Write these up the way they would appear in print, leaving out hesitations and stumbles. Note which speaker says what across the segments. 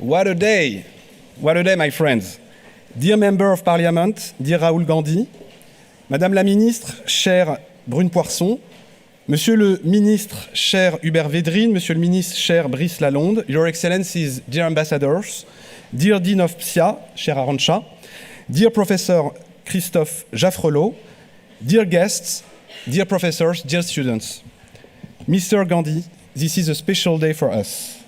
Speaker 1: What a day! What a day, my friends. Dear Member of Parliament, dear Rahul Gandhi, Madame la Ministre, chère Brune Poisson, Monsieur le Ministre, cher Hubert Védrine, Monsieur le Ministre, cher Brice Lalonde, Your Excellencies, dear Ambassadors, dear Dean of PSIA, cher Arancha, dear Professor Christophe Jaffrelot, dear guests, dear professors, dear students. Mr. Gandhi, this is a special day for us.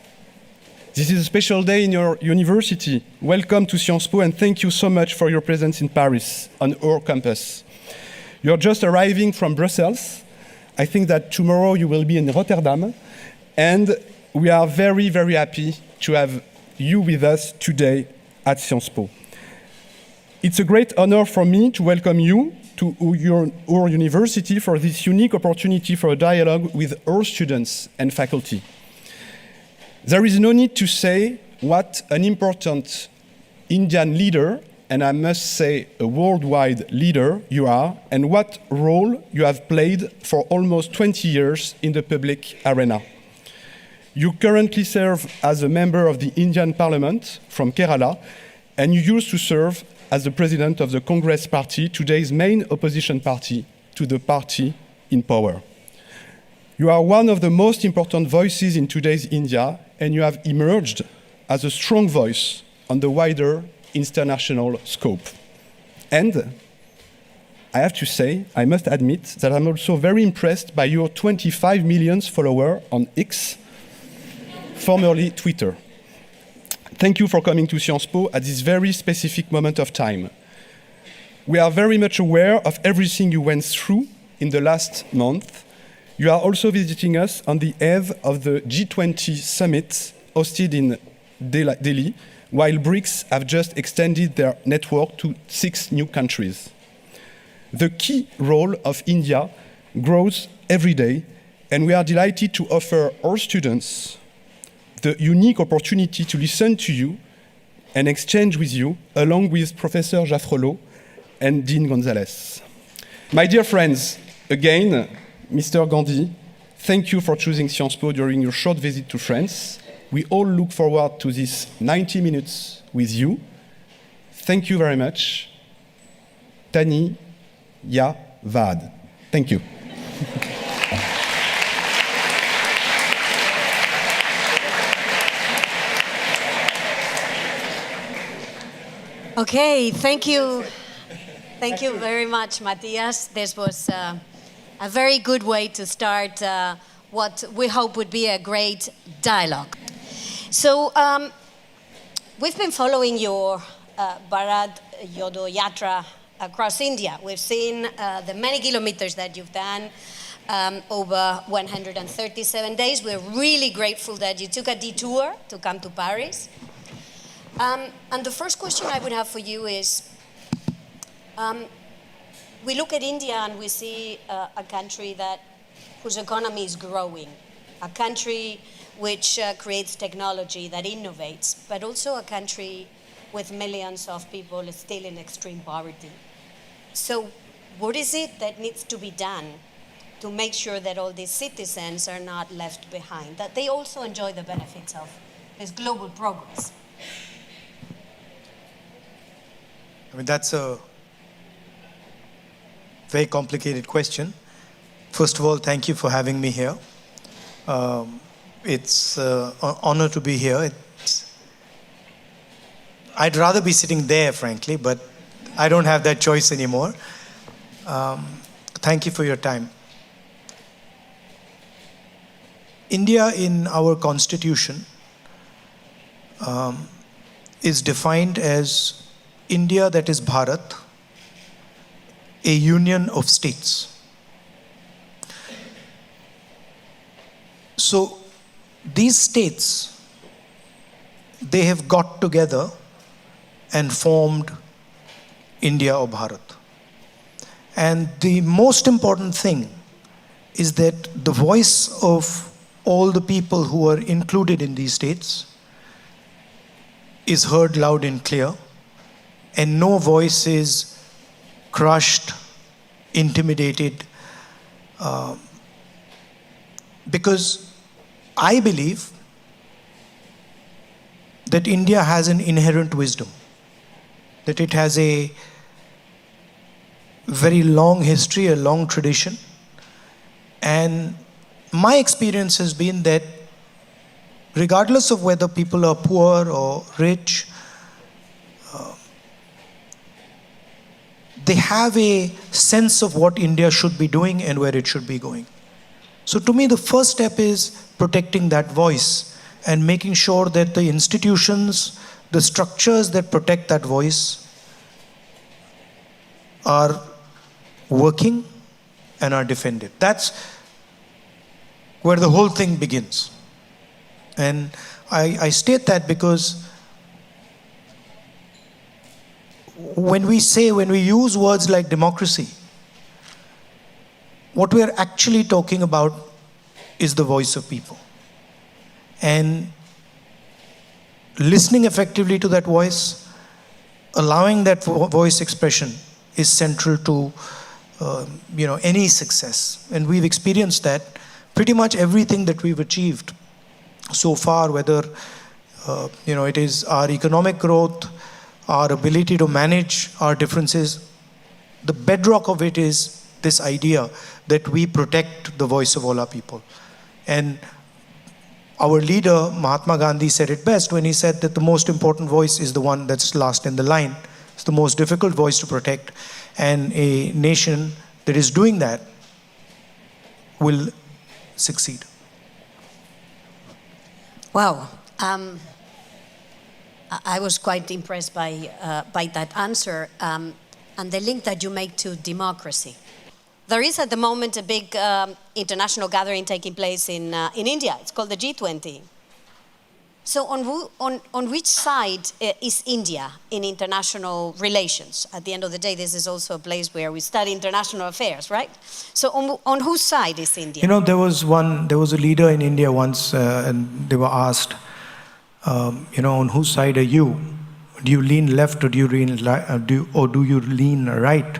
Speaker 1: This is a special day in your university. Welcome to Sciences Po and thank you so much for your presence in Paris, on our campus. You're just arriving from Brussels. I think that tomorrow you will be in Rotterdam, and we are very, very happy to have you with us today at Sciences Po. It's a great honor for me to welcome you to our university for this unique opportunity for a dialogue with our students and faculty. There is no need to say what an important Indian leader, and I must say a worldwide leader you are, and what role you have played for almost 20 years in the public arena. You currently serve as a member of the Indian Parliament from Kerala, and you used to serve as the president of the Congress Party, today's main opposition party to the party in power. You are one of the most important voices in today's India, and you have emerged as a strong voice on the wider international scope. And I have to say, I must admit that I'm also very impressed by your 25 million followers on X, formerly Twitter. Thank you for coming to Sciences Po at this very specific moment of time. We are very much aware of everything you went through in the last month. You are also visiting us on the eve of the G20 summit hosted in Delhi, while BRICS have just extended their network to 6 new countries. The key role of India grows every day, and we are delighted to offer our students the unique opportunity to listen to you and exchange with you, along with Professor Jaffrelot and Dean Gonzalez. My dear friends, again, Mr. Gandhi, thank you for choosing Sciences Po during your short visit to France. We all look forward to this 90 minutes with you. Thank you very much. Tani Ya Vad. Thank you.
Speaker 2: Okay, thank you. Thank you very much, Matthias. This was a very good way to start what we hope would be a great dialogue. So we've been following your Bharat Jodo Yatra across India. We've seen the many kilometers that you've done over 137 days. We're really grateful that you took a detour to come to Paris. And the first question I would have for you is, we look at India and we see a country whose economy is growing, a country which creates technology, that innovates, but also a country with millions of people still in extreme poverty. So what is it that needs to be done to make sure that all these citizens are not left behind, that they also enjoy the benefits of this global progress?
Speaker 3: I mean, that's a very complicated question. First of all, thank you for having me here. It's an honor to be here. I'd rather be sitting there, frankly, but I don't have that choice anymore. Thank you for your time. India in our constitution is defined as India, that is Bharat, a union of states. So these states, they have got together and formed India or Bharat. And the most important thing is that the voice of all the people who are included in these states is heard loud and clear, and no voice is crushed, intimidated, because I believe that India has an inherent wisdom, that it has a very long history, a long tradition. And my experience has been that regardless of whether people are poor or rich, they have a sense of what India should be doing and where it should be going. So to me, the first step is protecting that voice and making sure that the institutions, the structures that protect that voice are working and are defended. That's where the whole thing begins. And I state that because when we use words like democracy, what we're actually talking about is the voice of people. And listening effectively to that voice, allowing that voice expression is central to any success. And we've experienced that. Pretty much everything that we've achieved so far, whether it is our economic growth, our ability to manage our differences, the bedrock of it is this idea that we protect the voice of all our people. And our leader, Mahatma Gandhi, said it best when he said that the most important voice is the one that's last in the line. It's the most difficult voice to protect. And a nation that is doing that will succeed.
Speaker 2: Wow. I was quite impressed by that answer and the link that you make to democracy. There is at the moment a big international gathering taking place in India. It's called the G20. So on which side is India in international relations? At the end of the day, this is also a place where we study international affairs, right? So on whose side is India?
Speaker 3: There was a leader in India once, and they were asked, on whose side are you? Do you lean left or do you lean right?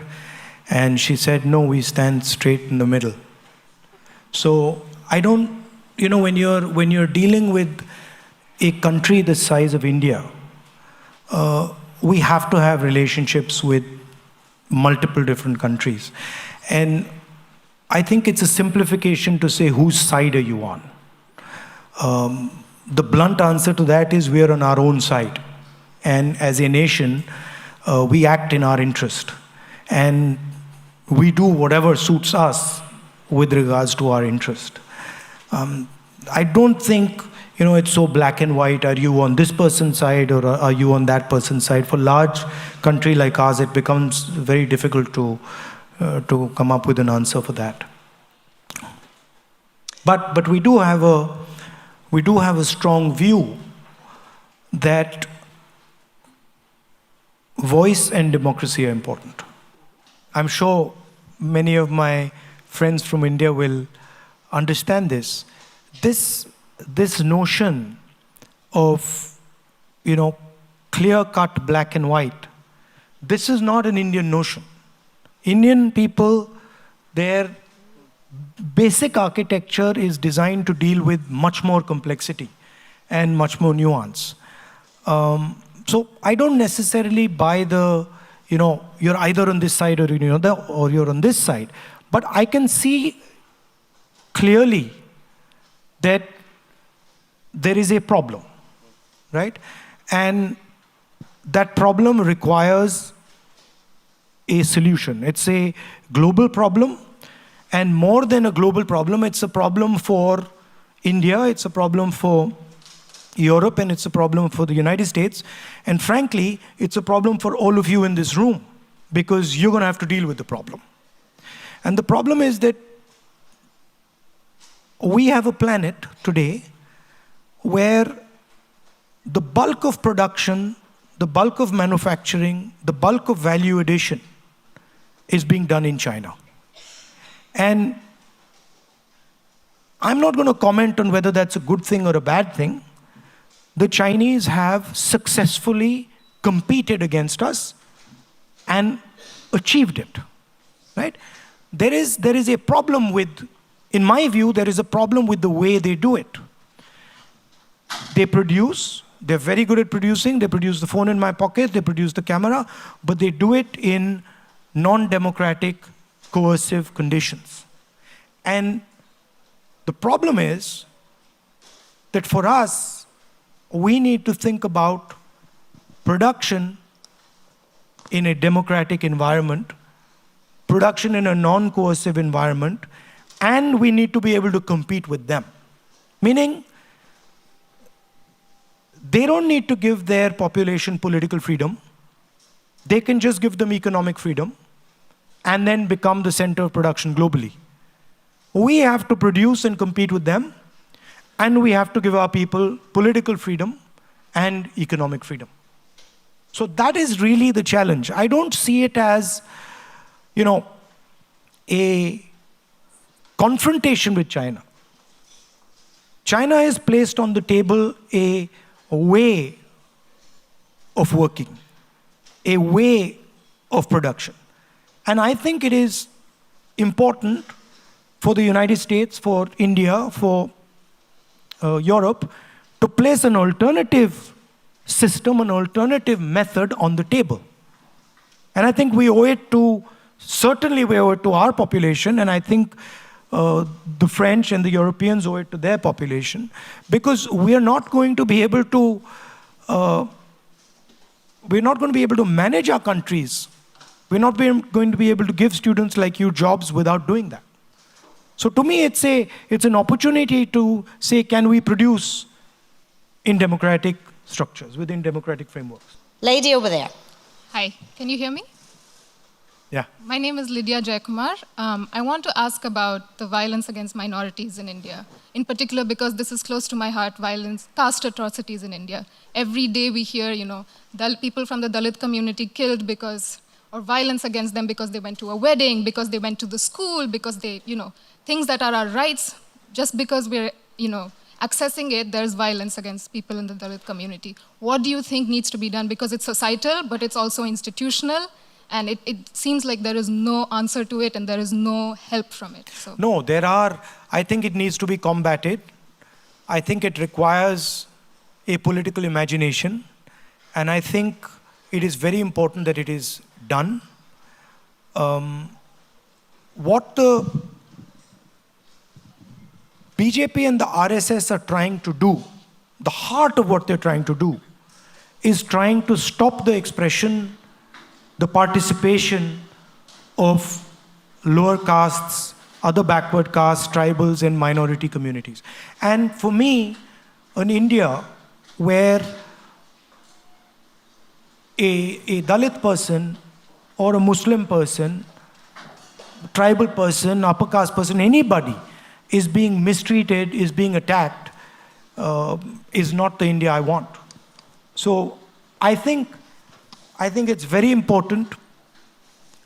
Speaker 3: And she said, no, we stand straight in the middle. So I don't, when you're dealing with a country the size of India, we have to have relationships with multiple different countries. And I think it's a simplification to say, whose side are you on? The blunt answer to that is we are on our own side. And as a nation, we act in our interest. And we do whatever suits us with regards to our interest. I don't think it's so black and white. Are you on this person's side or are you on that person's side? For a large country like ours, it becomes very difficult to come up with an answer for that. But we do have a strong view that voice and democracy are important. I'm sure many of my friends from India will understand this. This notion of, clear-cut black and white, this is not an Indian notion. Indian people, their basic architecture is designed to deal with much more complexity and much more nuance. So I don't necessarily buy you're either on this side or you're on this side. But I can see clearly that there is a problem, right? And that problem requires a solution. It's a global problem, and more than a global problem, it's a problem for India, it's a problem for Europe, and it's a problem for the United States. And frankly, it's a problem for all of you in this room, because you're going to have to deal with the problem. And the problem is that we have a planet today where the bulk of production, the bulk of manufacturing, the bulk of value addition is being done in China. And I'm not going to comment on whether that's a good thing or a bad thing. The Chinese have successfully competed against us and achieved it, right? There is a problem with, in my view, there is a problem with the way they do it. They produce, They're very good at producing. They produce the phone in my pocket. They produce the camera. But they do it in non-democratic, coercive conditions. And the problem is that for us, we need to think about production in a democratic environment, production in a non-coercive environment, and we need to be able to compete with them. Meaning, they don't need to give their population political freedom. They can just give them economic freedom and then become the center of production globally. We have to produce and compete with them, and we have to give our people political freedom and economic freedom. So that is really the challenge. I don't see it as, a confrontation with China. China has placed on the table a way of working, a way of production. And I think it is important for the United States, for India, for Europe, to place an alternative system, an alternative method on the table. And I think we owe it to, certainly we owe it to our population, and I think the French and the Europeans owe it to their population, because we are not going to be able to, manage our countries. We're not going to be able to give students like you jobs without doing that. So to me, it's an opportunity to say, can we produce in democratic structures, within democratic frameworks?
Speaker 2: Lady over there.
Speaker 4: Hi, can you hear me?
Speaker 3: Yeah.
Speaker 4: My name is Lydia Jayakumar. I want to ask about the violence against minorities in India, in particular because this is close to my heart, violence, caste atrocities in India. Every day we hear, people from the Dalit community killed or violence against them because they went to a wedding, because they went to the school, because they, things that are our rights, just because we're, accessing it, there's violence against people in the Dalit community. What do you think needs to be done? Because it's societal, but it's also institutional, and it seems like there is no answer to it and there is no help from it. So.
Speaker 3: No, I think it needs to be combated. I think it requires a political imagination, and I think it is very important that it is done. What the BJP and the RSS are trying to do, the heart of what they're trying to do, is trying to stop the expression, the participation of lower castes, other backward castes, tribals, and minority communities. And for me, in India, where a Dalit person or a Muslim person, tribal person, upper caste person, anybody is being mistreated, is being attacked, is not the India I want. So I think it's very important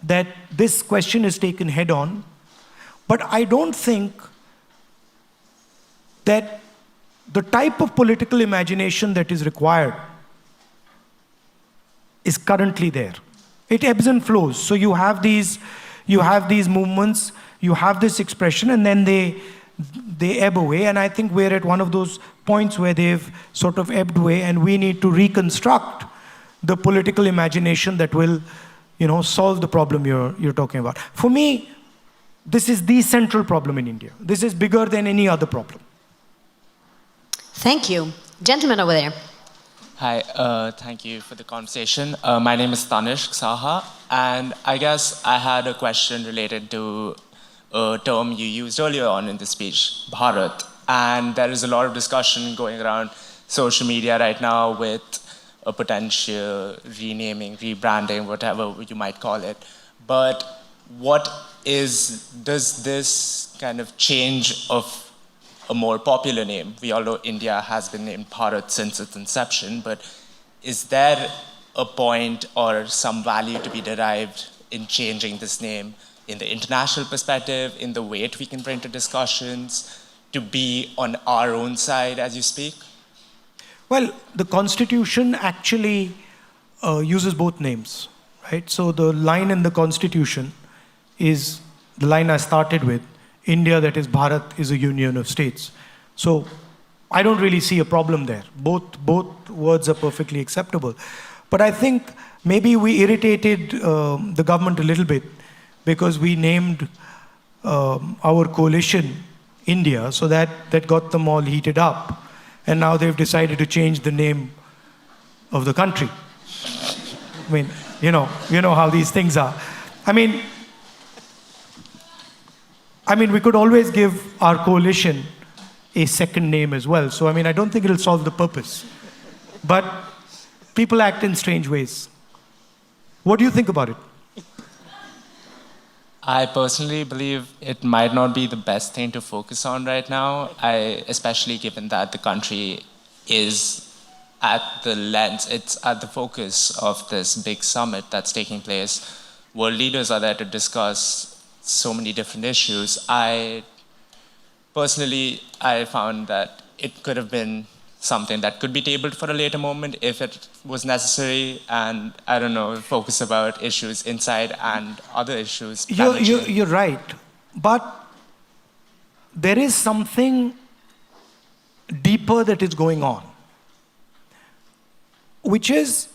Speaker 3: that this question is taken head on, but I don't think that the type of political imagination that is required is currently there. It ebbs and flows. So you have these movements, you have this expression, and then they ebb away. And I think we're at one of those points where they've sort of ebbed away, and we need to reconstruct the political imagination that will, solve the problem you're talking about. For me, this is the central problem in India. This is bigger than any other problem.
Speaker 2: Thank you. Gentleman over there.
Speaker 5: Hi, thank you for the conversation. My name is Tanishq Saha, and I guess I had a question related to a term you used earlier on in the speech, Bharat. And there is a lot of discussion going around social media right now with a potential renaming, rebranding, whatever you might call it. But does this kind of change of a more popular name? We all know India has been named Bharat since its inception, but is there a point or some value to be derived in changing this name in the international perspective, in the weight we can bring to discussions, to be on our own side as you speak?
Speaker 3: Well, the Constitution actually uses both names, right? So the line in the Constitution is the line I started with. India, that is Bharat, is a union of states. So I don't really see a problem there. Both words are perfectly acceptable. But I think maybe we irritated the government a little bit because we named our coalition India, so that got them all heated up. And now they've decided to change the name of the country. I mean, you know how these things are. I mean, we could always give our coalition a second name as well. So, I don't think it'll solve the purpose. But people act in strange ways. What do you think about it?
Speaker 5: I personally believe it might not be the best thing to focus on right now, especially given that the country is at the lens, it's at the focus of this big summit that's taking place. World leaders are there to discuss so many different issues. Personally, I found that it could have been something that could be tabled for a later moment if it was necessary, and I don't know, focus about issues inside and other issues.
Speaker 3: You're right, but there is something deeper that is going on, which is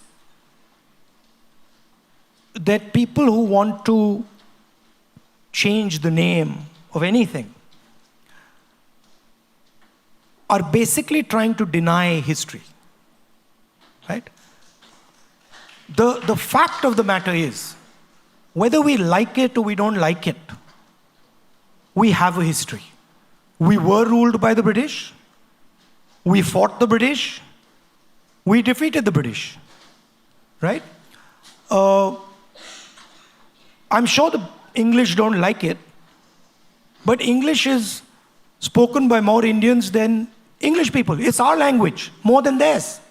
Speaker 3: that people who want to change the name of anything are basically trying to deny history, right? The fact of the matter is, whether we like it or we don't like it, we have a history. We were ruled by the British, we fought the British, we defeated the British, right? I'm sure the English don't like it, but English is spoken by more Indians than English people. It's our language, more than theirs.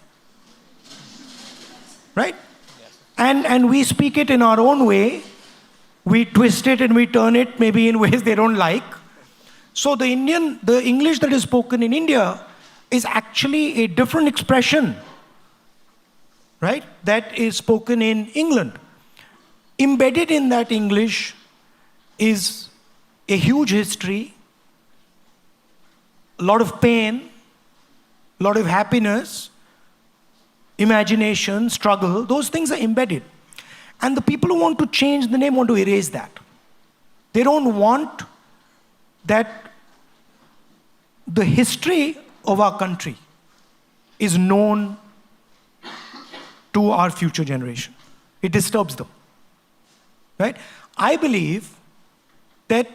Speaker 3: Right? And we speak it in our own way. We twist it and we turn it maybe in ways they don't like. So the English that is spoken in India is actually a different expression, right? That is spoken in England. Embedded in that English is a huge history, a lot of pain, a lot of happiness, imagination, struggle. Those things are embedded. And the people who want to change the name want to erase that. They don't want that the history of our country is known to our future generation. It disturbs them. Right? I believe that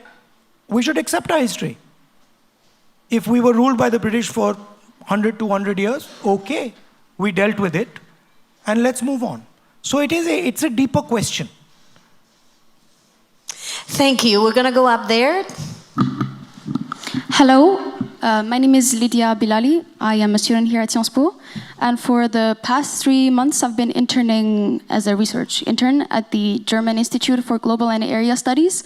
Speaker 3: we should accept our history. If we were ruled by the British for 100, 200 years, okay, we dealt with it, and let's move on. So it's a deeper question.
Speaker 2: Thank you. We're going to go up there.
Speaker 6: Hello, my name is Lydia Bilali. I am a student here at Sciences Po. And for the past 3 months, I've been interning as a research intern at the German Institute for Global and Area Studies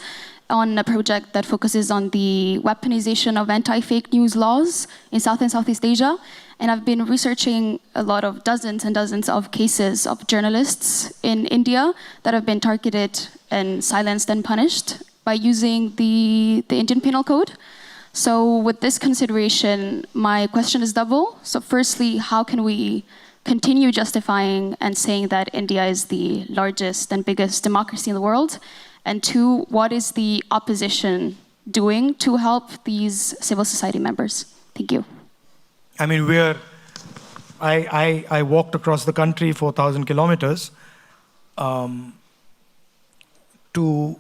Speaker 6: on a project that focuses on the weaponization of anti-fake news laws in South and Southeast Asia. And I've been researching a lot of dozens and dozens of cases of journalists in India that have been targeted and silenced and punished by using the Indian Penal Code. So with this consideration, my question is double. So firstly, how can we continue justifying and saying that India is the largest and biggest democracy in the world? And two, what is the opposition doing to help these civil society members? Thank you.
Speaker 3: I mean, I walked across the country 4,000 kilometers to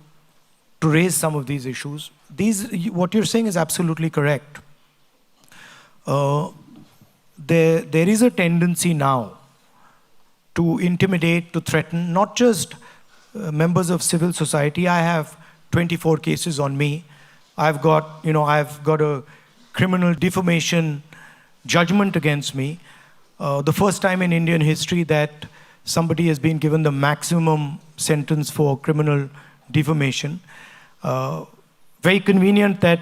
Speaker 3: raise some of these issues. What you're saying is absolutely correct. There is a tendency now to intimidate, to threaten, not just members of civil society. I have 24 cases on me. I've got a criminal defamation judgment against me. The first time in Indian history that somebody has been given the maximum sentence for criminal defamation. Very convenient that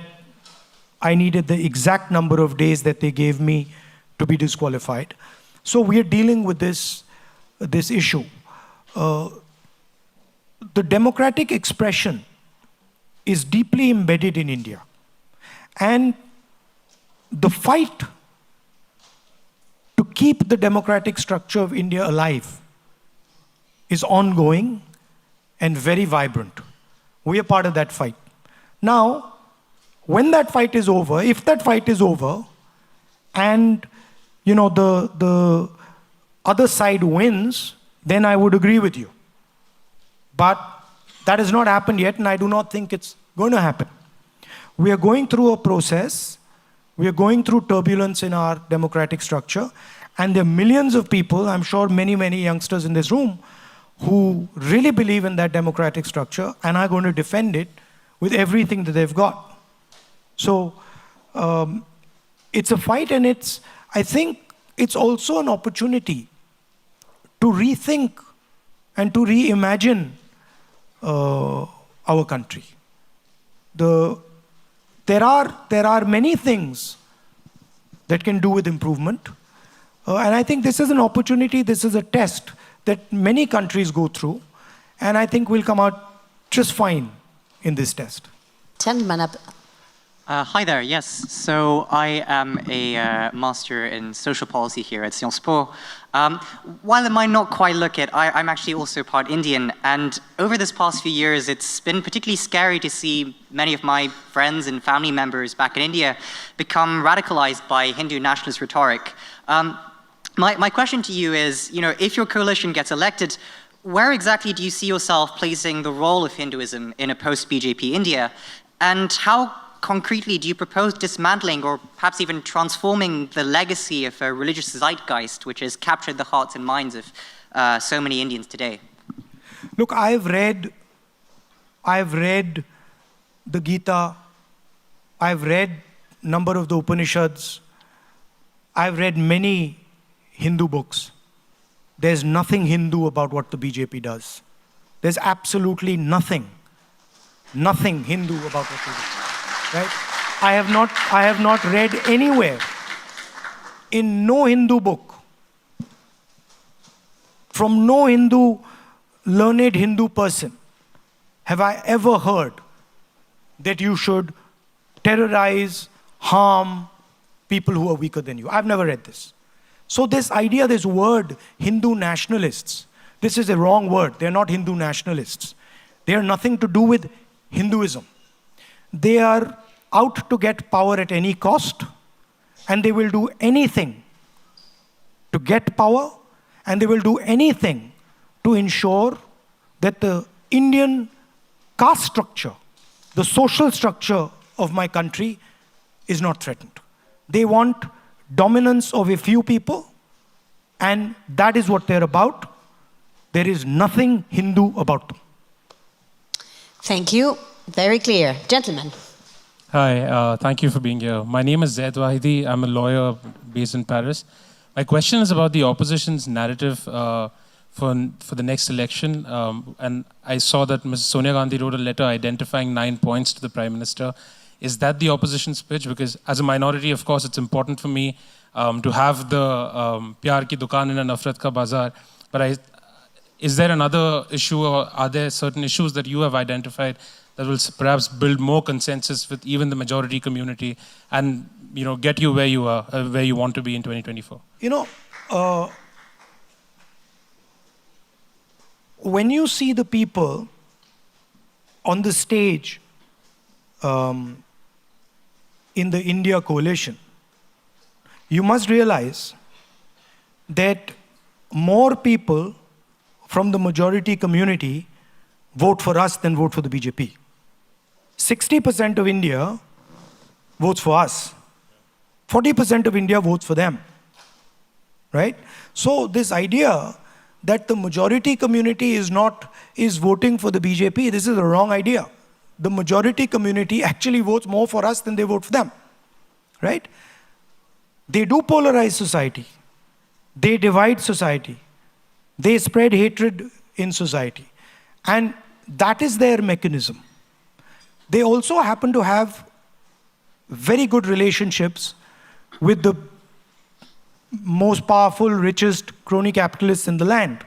Speaker 3: I needed the exact number of days that they gave me to be disqualified. So we are dealing with this issue. The democratic expression is deeply embedded in India. And the fight keep the democratic structure of India alive is ongoing and very vibrant. We are part of that fight. Now, when that fight is over, if that fight is over, and the other side wins, then I would agree with you. But that has not happened yet, and I do not think it's going to happen. We are going through a process. We are going through turbulence in our democratic structure, and there are millions of people, I'm sure many, many youngsters in this room, who really believe in that democratic structure and are going to defend it with everything that they've got. So it's a fight, and I think it's also an opportunity to rethink and to reimagine our country. There are many things that can do with improvement. And I think this is an opportunity, this is a test that many countries go through. And I think we'll come out just fine in this test.
Speaker 2: Gentleman up.
Speaker 7: Hi there, yes. So I am a master in social policy here at Sciences Po. While it might not quite look it, I'm actually also part Indian. And over this past few years, it's been particularly scary to see many of my friends and family members back in India become radicalized by Hindu nationalist rhetoric. My question to you is, if your coalition gets elected, where exactly do you see yourself placing the role of Hinduism in a post-BJP India? And how concretely do you propose dismantling or perhaps even transforming the legacy of a religious zeitgeist which has captured the hearts and minds of so many Indians today?
Speaker 3: Look, I've read the Gita, I've read a number of the Upanishads, I've read many Hindu books. There's nothing Hindu about what the BJP does. There's absolutely nothing Hindu about what they do. Right? I have not read anywhere, in no Hindu book, from no learned Hindu person, have I ever heard that you should terrorize, harm people who are weaker than you. I've never read this. So this idea, this word, Hindu nationalists, this is a wrong word. They're not Hindu nationalists. They are nothing to do with Hinduism. They are out to get power at any cost, and they will do anything to get power, and they will do anything to ensure that the Indian caste structure, the social structure of my country is not threatened. They want dominance of a few people, and that is what they're about. There is nothing Hindu about them.
Speaker 2: Thank you. Very clear. Gentlemen.
Speaker 8: Hi, thank you for being here. My name is Zaid Wahidi. I'm a lawyer based in Paris. My question is about the opposition's narrative for the next election. And I saw that Ms. Sonia Gandhi wrote a letter identifying 9 points to the Prime Minister. Is that the opposition's pitch? Because as a minority, of course, it's important for me to have the Pyar Ki Dukaan in a Nafrat Ka Bazaar. But is there another issue, or are there certain issues that you have identified that will perhaps build more consensus with even the majority community and get you where you are, where you want to be in 2024?
Speaker 3: When you see the people on the stage in the India coalition, you must realize that more people from the majority community vote for us than vote for the BJP. 60% of India votes for us. 40% of India votes for them. Right? So this idea that the majority community is voting for the BJP, this is a wrong idea. The majority community actually votes more for us than they vote for them. Right? They do polarize society. They divide society. They spread hatred in society. And that is their mechanism. They also happen to have very good relationships with the most powerful, richest crony capitalists in the land,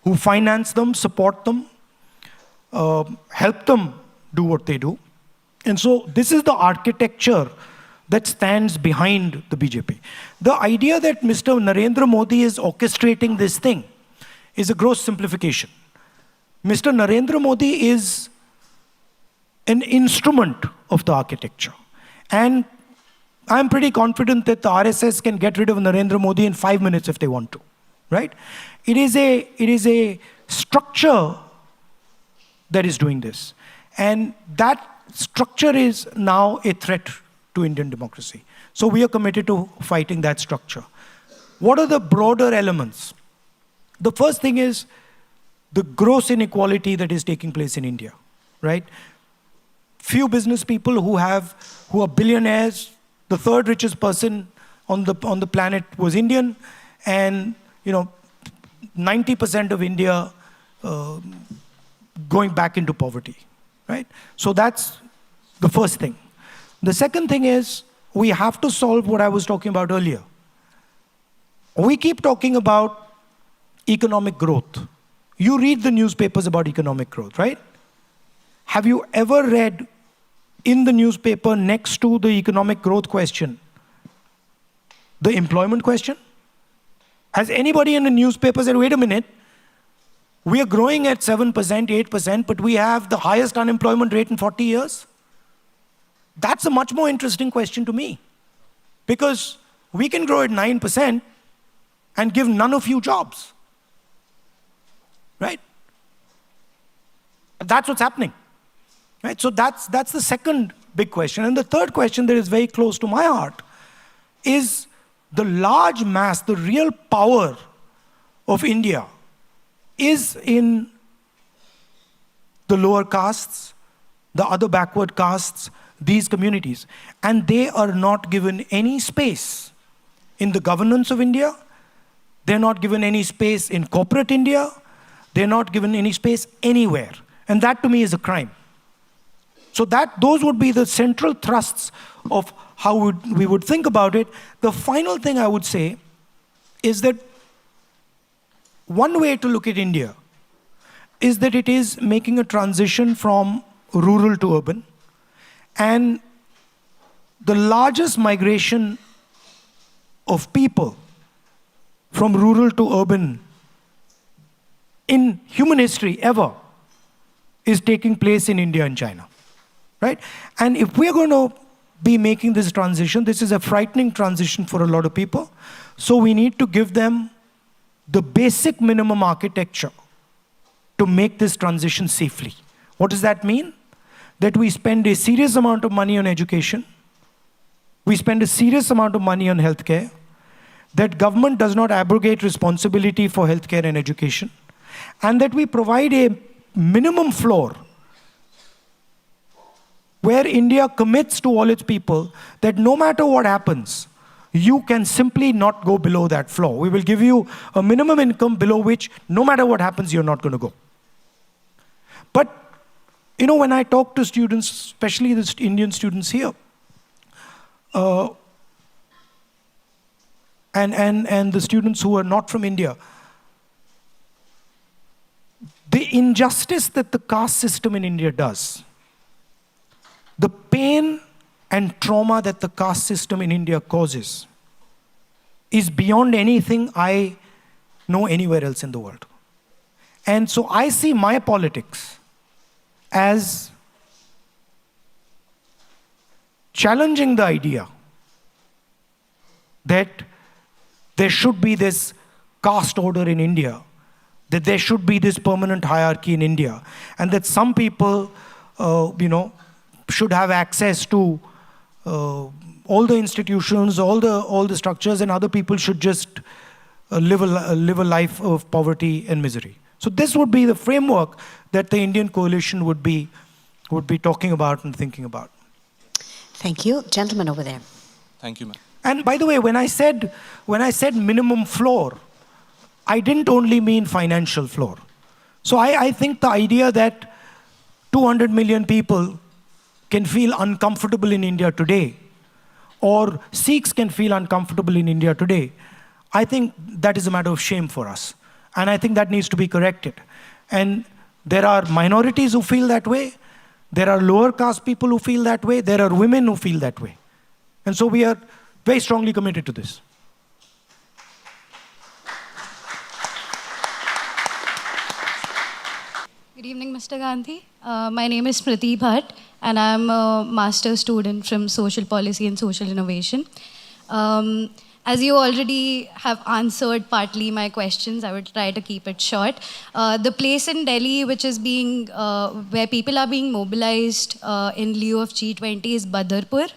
Speaker 3: who finance them, support them, help them do what they do. And so this is the architecture that stands behind the BJP. The idea that Mr. Narendra Modi is orchestrating this thing is a gross simplification. Mr. Narendra Modi is an instrument of the architecture. And I'm pretty confident that the RSS can get rid of Narendra Modi in 5 minutes if they want to, right? It is a structure that is doing this. And that structure is now a threat to Indian democracy. So we are committed to fighting that structure. What are the broader elements? The first thing is the gross inequality that is taking place in India, right? Few business people who are billionaires. The third richest person on the planet was Indian, and 90% of India going back into poverty, right? So that's the first thing. The second thing is we have to solve what I was talking about earlier. We keep talking about economic growth. You read the newspapers about economic growth, right? Have you ever read in the newspaper next to the economic growth question, the employment question? Has anybody in the newspaper said, wait a minute, we are growing at 7%, 8%, but we have the highest unemployment rate in 40 years? That's a much more interesting question to me. Because we can grow at 9% and give none of you jobs. Right? That's what's happening. Right? So that's the second big question. And the third question that is very close to my heart is the large mass, the real power of India is in the lower castes, the other backward castes, these communities. And they are not given any space in the governance of India. They're not given any space in corporate India. They're not given any space anywhere. And that to me is a crime. So those would be the central thrusts of how we would think about it. The final thing I would say is that one way to look at India is that it is making a transition from rural to urban. And the largest migration of people from rural to urban in human history ever is taking place in India and China, right? And if we're going to be making this transition, this is a frightening transition for a lot of people. So we need to give them the basic minimum architecture to make this transition safely. What does that mean? That we spend a serious amount of money on education, we spend a serious amount of money on healthcare, that government does not abrogate responsibility for healthcare and education, and that we provide a minimum floor where India commits to all its people that no matter what happens, you can simply not go below that floor. We will give you a minimum income below which no matter what happens, you're not going to go. But when I talk to students, especially the Indian students here, and the students who are not from India, the injustice that the caste system in India does, the pain and trauma that the caste system in India causes, is beyond anything I know anywhere else in the world. And so I see my politics as challenging the idea that there should be this caste order in India, that there should be this permanent hierarchy in India, and that some people, should have access to all the institutions, all the structures, and other people should just live a life of poverty and misery. So this would be the framework that the Indian coalition would be talking about and thinking about.
Speaker 2: Thank you. Gentleman over there.
Speaker 9: Thank you, ma'am.
Speaker 3: And by the way, when I said minimum floor, I didn't only mean financial floor. So I think the idea that 200 million people can feel uncomfortable in India today, or Sikhs can feel uncomfortable in India today, I think that is a matter of shame for us. And I think that needs to be corrected. And there are minorities who feel that way. There are lower caste people who feel that way. There are women who feel that way. And so we are very strongly committed to this.
Speaker 9: Good evening, Mr. Gandhi. My name is Smriti Bhatt, and I'm a master's student from Social Policy and Social Innovation. As you already have answered partly my questions, I would try to keep it short. The place in Delhi which is being, where people are being mobilized in lieu of G20 is Badarpur,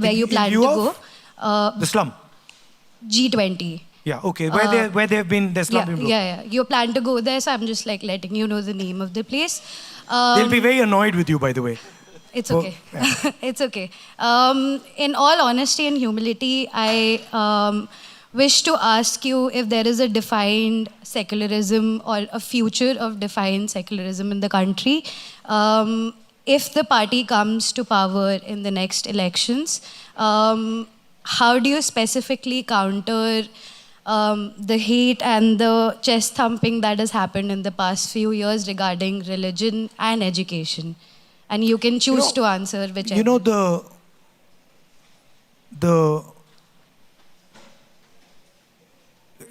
Speaker 9: where you plan to go.
Speaker 3: The slum?
Speaker 9: G20.
Speaker 3: Yeah, okay. Where they've been, the slum.
Speaker 9: Yeah. You plan to go there, so I'm just like letting you know the name of the place.
Speaker 3: They'll be very annoyed with you, by the way.
Speaker 9: It's okay. Yeah. It's okay. In all honesty and humility, I wish to ask you if there is a defined secularism or a future of defined secularism in the country. If the party comes to power in the next elections, how do you specifically counter the hate and the chest thumping that has happened in the past few years regarding religion and education? And you can choose to answer whichever.
Speaker 3: You know,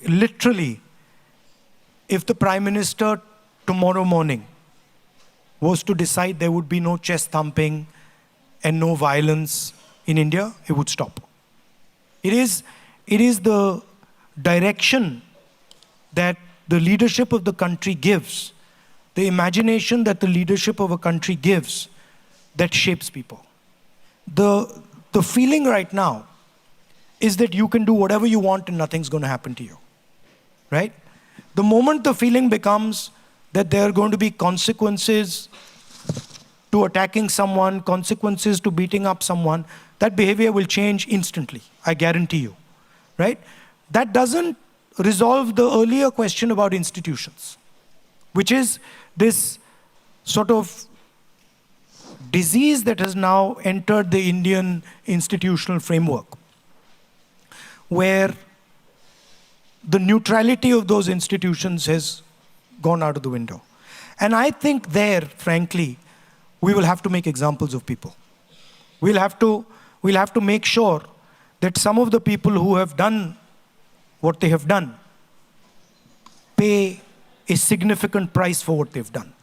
Speaker 3: literally, if the Prime Minister tomorrow morning was to decide there would be no chest thumping and no violence in India, it would stop. It is the direction that the leadership of the country gives, the imagination that the leadership of a country gives, that shapes people. The feeling right now is that you can do whatever you want and nothing's going to happen to you, right? The moment the feeling becomes that there are going to be consequences to attacking someone, consequences to beating up someone, that behavior will change instantly, I guarantee you, right? That doesn't resolve the earlier question about institutions, which is this sort of disease that has now entered the Indian institutional framework, where the neutrality of those institutions has gone out of the window. And I think there, frankly, we will have to make examples of people. We'll have to make sure that some of the people who have done what they have done pay a significant price for what they've done,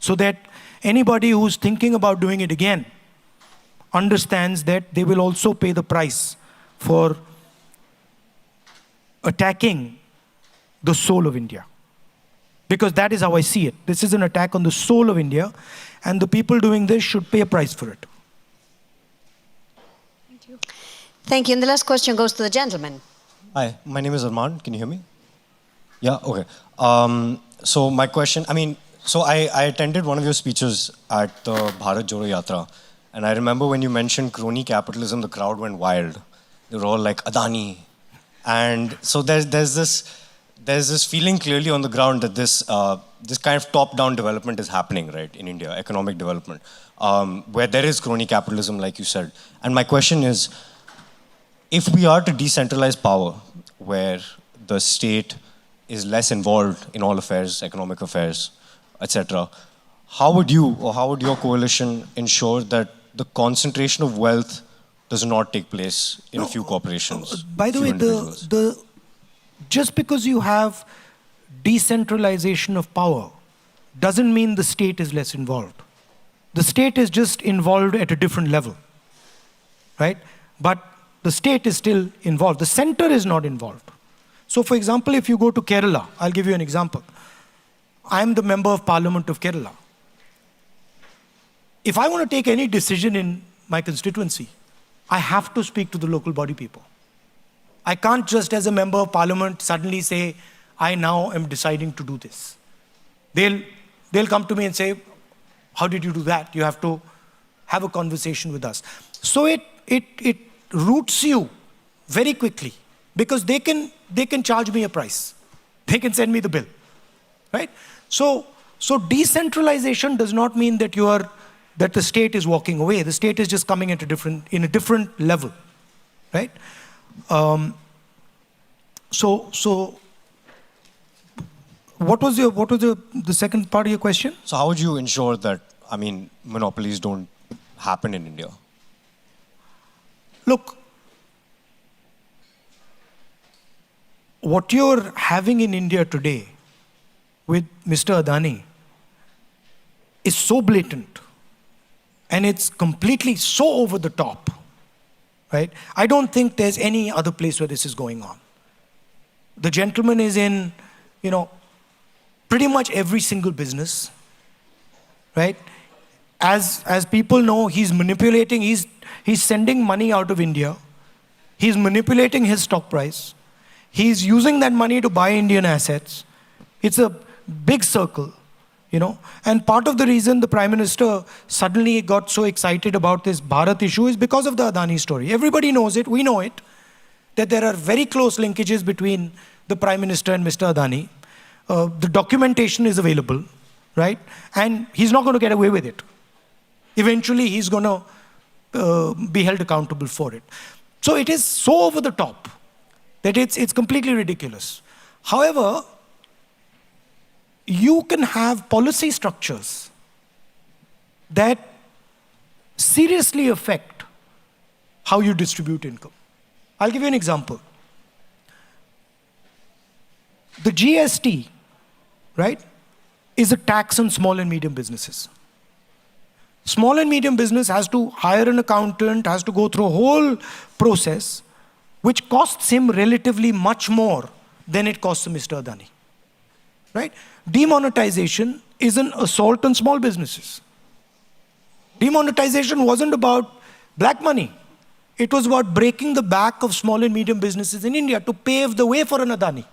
Speaker 3: so that anybody who's thinking about doing it again understands that they will also pay the price for attacking the soul of India. Because that is how I see it. This is an attack on the soul of India, and the people doing this should pay a price for it.
Speaker 2: Thank you. Thank you. And the last question goes to the gentleman.
Speaker 10: Hi, my name is Arman. Can you hear me? Yeah, okay. So my question, I attended one of your speeches at the Bharat Jodo Yatra, and I remember when you mentioned crony capitalism, the crowd went wild. They were all like, Adani. And so there's this feeling clearly on the ground that this kind of top-down development is happening, right, in India, economic development, where there is crony capitalism, like you said. And my question is, if we are to decentralize power, where the state is less involved in all affairs, economic affairs, etc., how would you or how would your coalition ensure that the concentration of wealth does not take place in a few corporations?
Speaker 3: By the way, just because you have decentralization of power doesn't mean the state is less involved. The state is just involved at a different level, right? But the state is still involved. The center is not involved. So for example, if you go to Kerala, I'll give you an example. I'm the member of Parliament of Kerala. If I want to take any decision in my constituency, I have to speak to the local body people. I can't just as a member of Parliament suddenly say, I now am deciding to do this. They'll come to me and say, how did you do that? You have to have a conversation with us. So it roots you very quickly, because they can charge me a price. They can send me the bill, right? So decentralization does not mean that that the state is walking away. The state is just coming in a different level, right? So what was the second part of your question?
Speaker 10: So how would you ensure that, monopolies don't happen in India?
Speaker 3: look, what you're having in India today with Mr. Adani is so blatant and it's completely so over the top, right? I don't think there's any other place where this is going on. The gentleman is in, pretty much every single business, right? As people know, he's manipulating, he's sending money out of India. He's manipulating his stock price. He's using that money to buy Indian assets. It's a big circle, And part of the reason the Prime Minister suddenly got so excited about this Bharat issue is because of the Adani story. Everybody knows it, we know it, that there are very close linkages between the Prime Minister and Mr. Adani. The documentation is available, right? And he's not going to get away with it. Eventually, he's going to be held accountable for it. So it is so over the top that it's completely ridiculous. However, you can have policy structures that seriously affect how you distribute income. I'll give you an example. The GST, right, is a tax on small and medium businesses. Small and medium business has to hire an accountant, has to go through a whole process, which costs him relatively much more than it costs Mr. Adani, right? Demonetization is an assault on small businesses. Demonetization wasn't about black money. It was about breaking the back of small and medium businesses in India to pave the way for an Adani.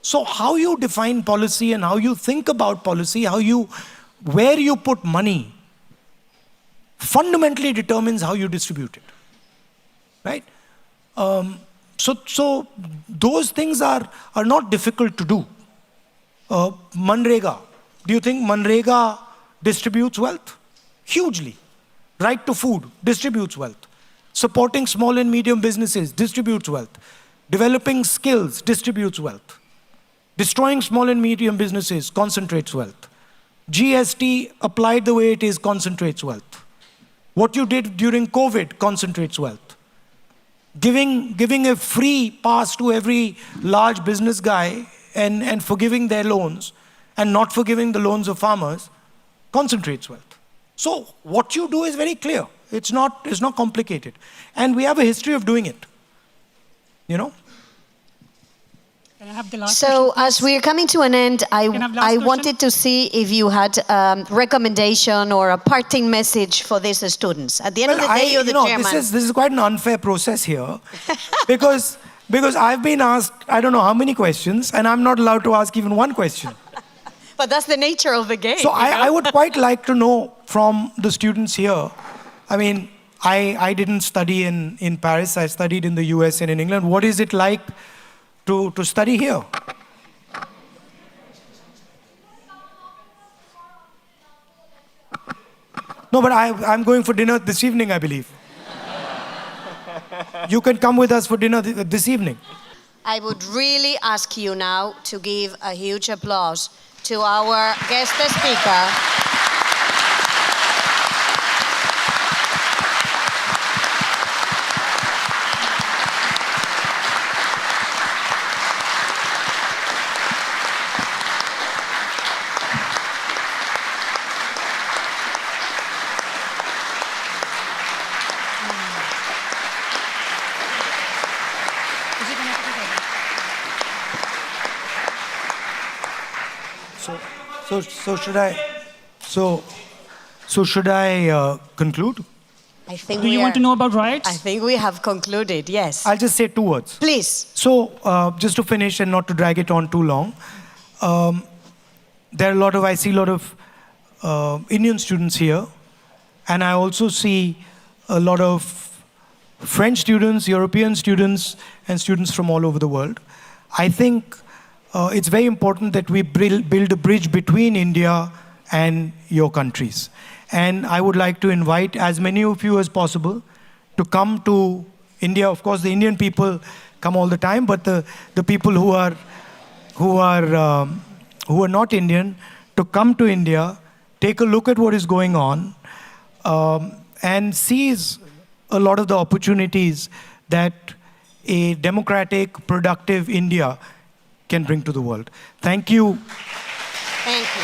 Speaker 3: So how you define policy and how you think about policy, where you put money, fundamentally determines how you distribute it, right? So those things are not difficult to do. Manrega, do you think Manrega distributes wealth? Hugely. Right to food distributes wealth. Supporting small and medium businesses distributes wealth. Developing skills distributes wealth. Destroying small and medium businesses concentrates wealth. GST applied the way it is concentrates wealth. What you did during COVID concentrates wealth. Giving a free pass to every large business guy and forgiving their loans and not forgiving the loans of farmers concentrates wealth. So what you do is very clear. It's not complicated. And we have a history of doing it. Can
Speaker 11: I have the last
Speaker 2: So
Speaker 11: question,
Speaker 2: as we're coming to an end, I wanted to see if you had a recommendation or a parting message for these students. At the end of the day, you're the chairman.
Speaker 3: This is quite an unfair process here because I've been asked, I don't know how many questions, and I'm not allowed to ask even one question.
Speaker 2: But that's the nature of the game.
Speaker 3: So I would quite like to know from the students here. I mean, I didn't study in Paris. I studied in the US and in England. What is it like to study here? No, but I'm going for dinner this evening, I believe. You can come with us for dinner this evening.
Speaker 2: I would really ask you now to give a huge applause to our guest speaker.
Speaker 3: So should I conclude?
Speaker 2: I think
Speaker 11: do you want to know about riots?
Speaker 2: I think we have concluded, yes.
Speaker 3: I'll just say 2 words.
Speaker 2: Please.
Speaker 3: So just to finish and not to drag it on too long, I see a lot of Indian students here, and I also see a lot of French students, European students, and students from all over the world. I think it's very important that we build a bridge between India and your countries. And I would like to invite as many of you as possible to come to India. Of course, the Indian people come all the time, but the people who are not Indian, to come to India, take a look at what is going on, and seize a lot of the opportunities that a democratic, productive India can bring to the world. Thank you.
Speaker 2: Thank you.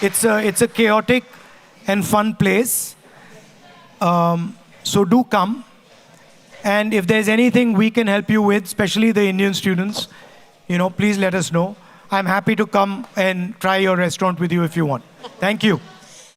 Speaker 3: It's a chaotic and fun place. So do come. And if there's anything we can help you with, especially the Indian students, please let us know. I'm happy to come and try your restaurant with you if you want. Thank you.